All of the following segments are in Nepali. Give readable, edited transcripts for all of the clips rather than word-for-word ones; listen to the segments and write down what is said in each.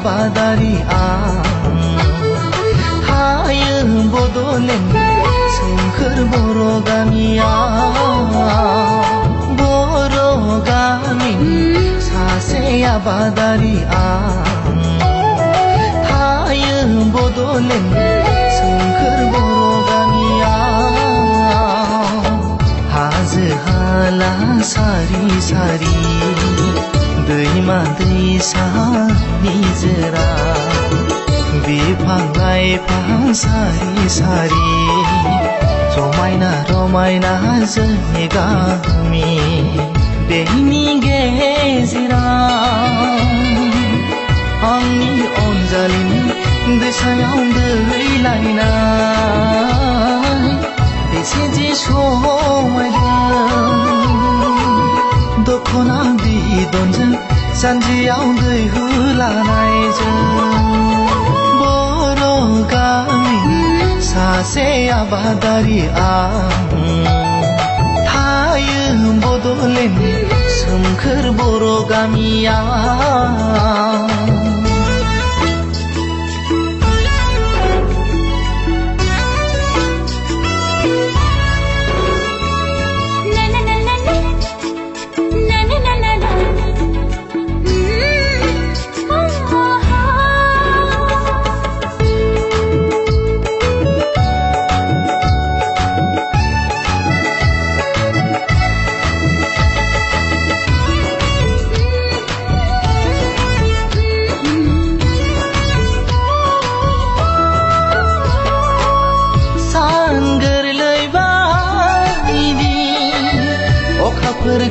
आबादारि आं थायो बड'लेण्ड सोमखोर बर' गामियाव बर' गामिनि सासे आबादारि आं थायो बड'लेण्ड सोमखोर बर' गामियाव हाजो हाला सारि सारि दैमा दैसा निजोरा बिफां लाइफां सारि सारि समायना रमायना जोंनि गामि बेनि गेजेराव आंनि अनजालिनि दैसायाव दैलायनाय बेसे जि समायदों दख'ना बिदनजों जानजियाव दै होलानायजों बर' गामिनि सासे आबादारि आं थायो बड'लेण्ड सोमखोर बर' गामियाव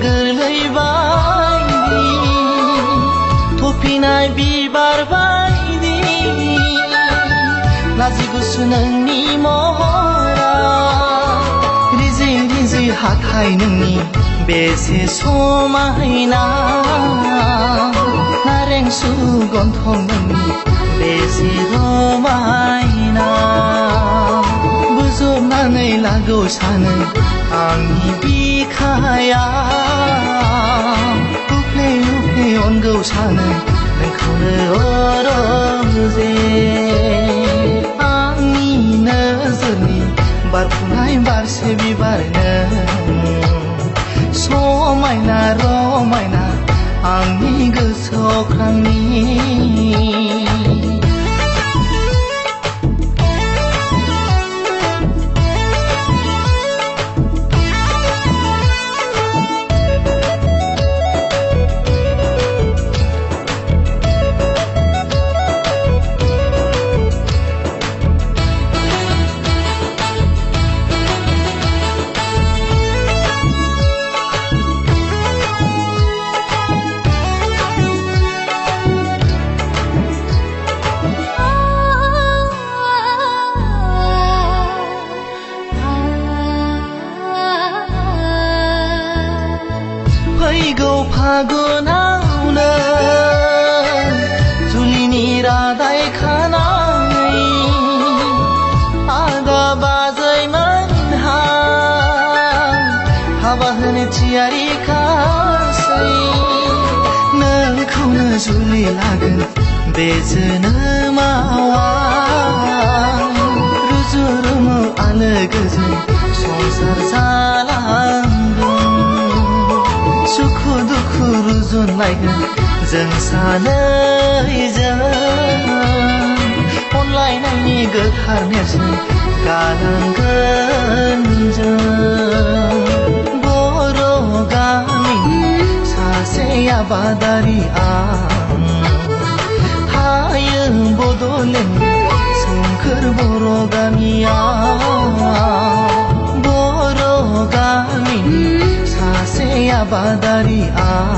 गोरलै बायदि थफिनाय बिबार बायदि लाजि गुसु नोंनि महरा रिजि रिजि हाथाय नोंनि बेसे समायना नारें सुगन्धं नोंनि बेसे रमायना बोजबनानै लागौ सानो आंनि बिखायाव उफ्ले उफ्ले अनगौ सानो नोंखौनो अरजे आंनि नोजोरनि बारफुनाय बारसे बिबारनो समायना रमायना आंनि गोसो अख्रांनि फैगौ फागुनावनो जुलिनि रादाय खानाय आदा बाजैमोनहा हाबा होनो थियारि खासै नोंखौनो जुलि लागोन बे जोनोमावा रुजु रुमु आलो गोजोन संसार जालांगोन सुखु दुखु रुजुनलायगोन जों सानैजों अनलायनायनि गोथार नेरसोन गालांगोन जों बर' गामिनि सासे आबादारि आं थायो बड'लेण्ड सोमखोर बर' गामियाव बर' गामिनि सासे आबादारि आं